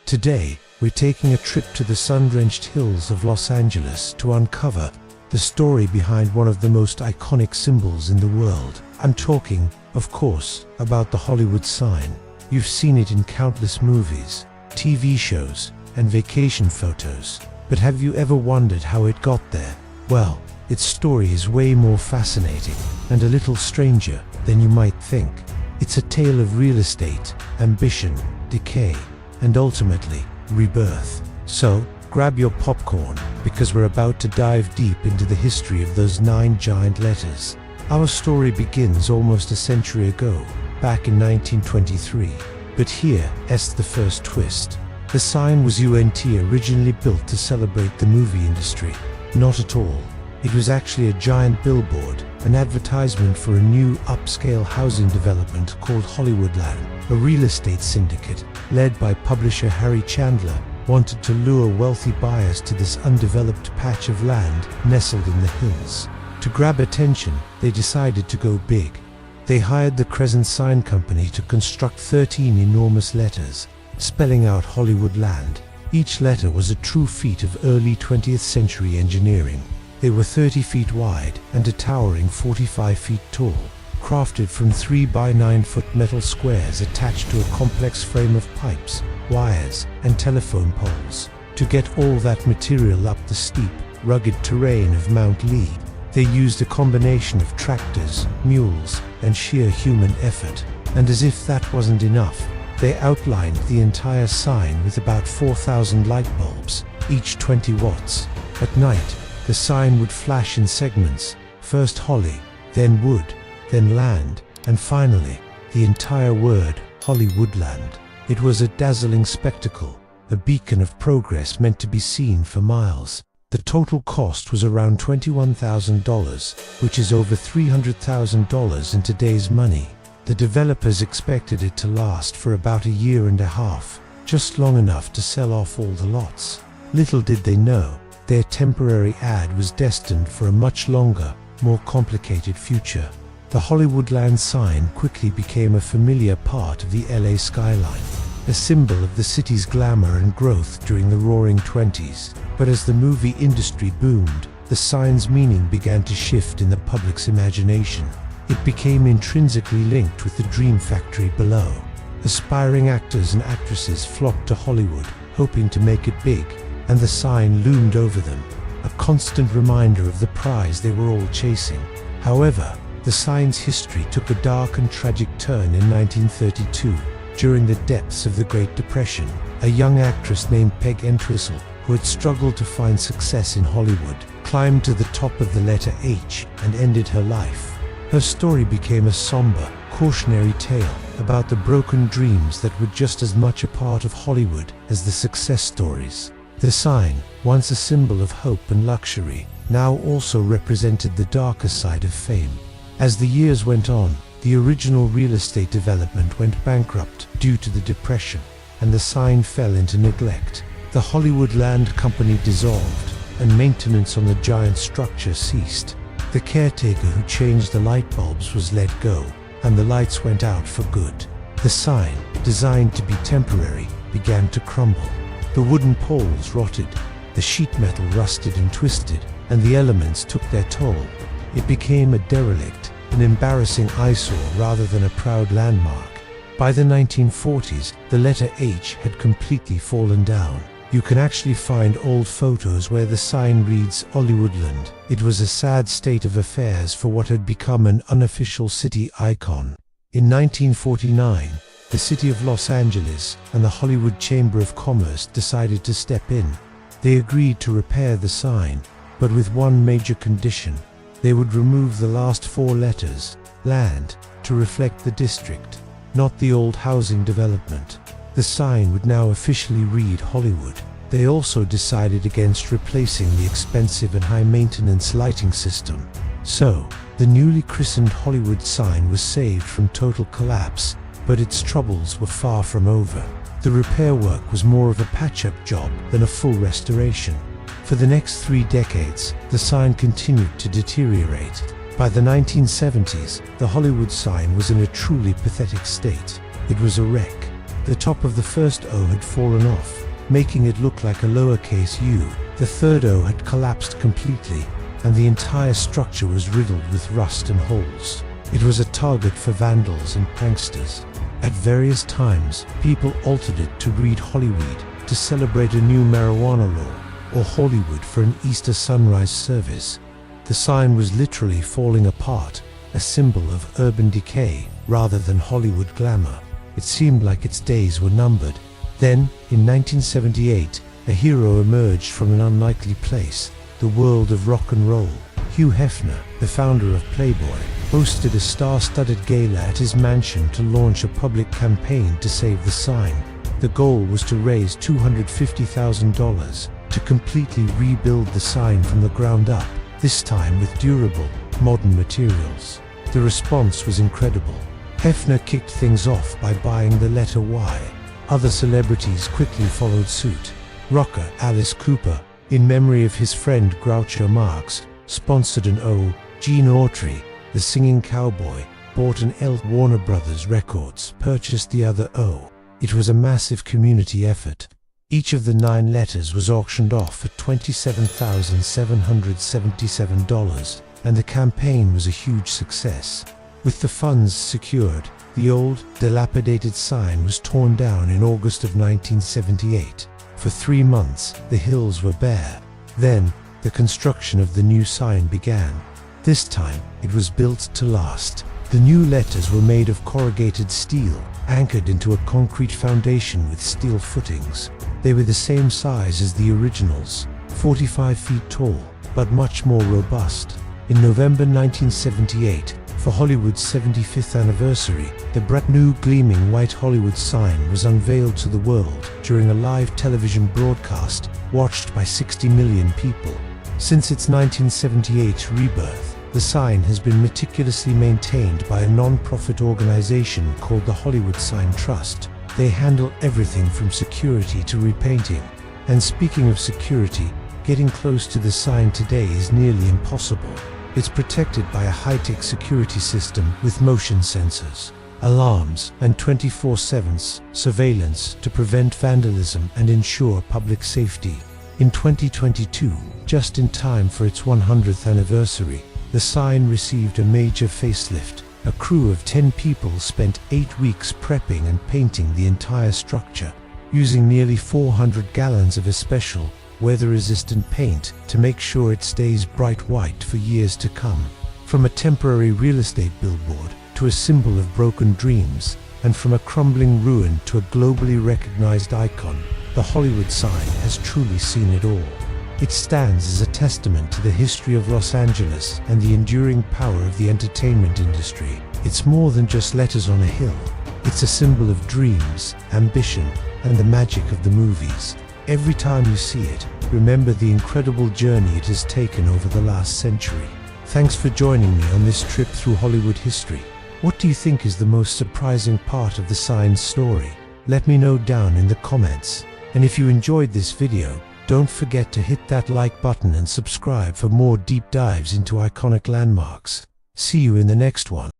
Today, we're taking a trip to the sun-drenched hills of Los Angeles to uncover the story behind one of the most iconic symbols in the world. I'm talking, of course, about the Hollywood sign. You've seen it in countless movies, TV shows, and vacation photos. But have you ever wondered how it got there? Well, its story is way more fascinating and a little stranger than you might think. It's a tale of real estate, ambition, decay, and ultimately, rebirth. So, grab your popcorn, because we're about to dive deep into the history of those 9 giant letters. Our story begins almost a century ago, back in 1923. But here's the first twist. The sign was originally built to celebrate the movie industry. Not at all. It was actually a giant billboard, an advertisement for a new upscale housing development called Hollywoodland. A real estate syndicate, led by publisher Harry Chandler, wanted to lure wealthy buyers to this undeveloped patch of land nestled in the hills. To grab attention, they decided to go big. They hired the Crescent Sign Company to construct 13 enormous letters, spelling out Hollywoodland. Each letter was a true feat of early 20th century engineering. They were 30 feet wide and a towering 45 feet tall, crafted from 3 by 9 foot metal squares attached to a complex frame of pipes, wires, and telephone poles. To get all that material up the steep, rugged terrain of Mount Lee, they used a combination of tractors, mules, and sheer human effort. And as if that wasn't enough, they outlined the entire sign with about 4,000 light bulbs, each 20 watts. At night, the sign would flash in segments, first Holly, then wood, then land, and finally, the entire word, Hollywoodland. It was a dazzling spectacle, a beacon of progress meant to be seen for miles. The total cost was around $21,000, which is over $300,000 in today's money. The developers expected it to last for about a year and a half, just long enough to sell off all the lots. Little did they know, their temporary ad was destined for a much longer, more complicated future. The Hollywoodland sign quickly became a familiar part of the LA skyline, a symbol of the city's glamour and growth during the Roaring '20s. But as the movie industry boomed, the sign's meaning began to shift in the public's imagination. It became intrinsically linked with the dream factory below. Aspiring actors and actresses flocked to Hollywood, hoping to make it big, and the sign loomed over them, a constant reminder of the prize they were all chasing. However, the sign's history took a dark and tragic turn in 1932. During the depths of the Great Depression, a young actress named Peg Entwistle, who had struggled to find success in Hollywood, climbed to the top of the letter H and ended her life. Her story became a somber, cautionary tale about the broken dreams that were just as much a part of Hollywood as the success stories. The sign, once a symbol of hope and luxury, now also represented the darker side of fame. As the years went on, the original real estate development went bankrupt due to the Depression, and the sign fell into neglect. The Hollywoodland Company dissolved, and maintenance on the giant structure ceased. The caretaker who changed the light bulbs was let go, and the lights went out for good. The sign, designed to be temporary, began to crumble. The wooden poles rotted, the sheet metal rusted and twisted, and the elements took their toll. It became a derelict, an embarrassing eyesore rather than a proud landmark. By the 1940s, the letter H had completely fallen down. You can actually find old photos where the sign reads Hollywoodland. It was a sad state of affairs for what had become an unofficial city icon. In 1949, the city of Los Angeles and the Hollywood Chamber of Commerce decided to step in. They agreed to repair the sign, but with one major condition. They would remove the last 4 letters, land, to reflect the district, not the old housing development. The sign would now officially read Hollywood. They also decided against replacing the expensive and high-maintenance lighting system. So, the newly christened Hollywood sign was saved from total collapse, but its troubles were far from over. The repair work was more of a patch-up job than a full restoration. For the next 3 decades, the sign continued to deteriorate. By the 1970s, the Hollywood sign was in a truly pathetic state. It was a wreck. The top of the first O had fallen off, making it look like a lowercase u. The third O had collapsed completely, and the entire structure was riddled with rust and holes. It was a target for vandals and pranksters. At various times, people altered it to read Hollyweed to celebrate a new marijuana law, or Hollywood for an Easter sunrise service. The sign was literally falling apart, a symbol of urban decay rather than Hollywood glamour. It seemed like its days were numbered. Then, in 1978, a hero emerged from an unlikely place, the world of rock and roll. Hugh Hefner, the founder of Playboy, hosted a star-studded gala at his mansion to launch a public campaign to save the sign. The goal was to raise $250,000 to completely rebuild the sign from the ground up, this time with durable, modern materials. The response was incredible. Hefner kicked things off by buying the letter Y. Other celebrities quickly followed suit. Rocker Alice Cooper, in memory of his friend Groucho Marx, sponsored an O. Gene Autry, the singing cowboy, bought an L. Warner Brothers Records purchased the other O. It was a massive community effort. Each of the 9 letters was auctioned off for $27,777, and the campaign was a huge success. With the funds secured, the old, dilapidated sign was torn down in August of 1978. For 3 months, the hills were bare. Then, the construction of the new sign began. This time, it was built to last. The new letters were made of corrugated steel, anchored into a concrete foundation with steel footings. They were the same size as the originals, 45 feet tall, but much more robust. In November 1978, for Hollywood's 75th anniversary, the brand new gleaming white Hollywood sign was unveiled to the world during a live television broadcast watched by 60 million people. Since its 1978 rebirth, the sign has been meticulously maintained by a non-profit organization called the Hollywood Sign Trust. They handle everything from security to repainting. And speaking of security, getting close to the sign today is nearly impossible. It's protected by a high-tech security system with motion sensors, alarms, and 24/7 surveillance to prevent vandalism and ensure public safety. In 2022, just in time for its 100th anniversary, the sign received a major facelift. A crew of 10 people spent 8 weeks prepping and painting the entire structure, using nearly 400 gallons of a special, weather-resistant paint to make sure it stays bright white for years to come. From a temporary real estate billboard to a symbol of broken dreams, and from a crumbling ruin to a globally recognized icon, the Hollywood sign has truly seen it all. It stands as a testament to the history of Los Angeles and the enduring power of the entertainment industry. It's more than just letters on a hill. It's a symbol of dreams, ambition, and the magic of the movies. Every time you see it, remember the incredible journey it has taken over the last century. Thanks for joining me on this trip through Hollywood history. What do you think is the most surprising part of the sign's story? Let me know down in the comments. And if you enjoyed this video, don't forget to hit that like button and subscribe for more deep dives into iconic landmarks. See you in the next one.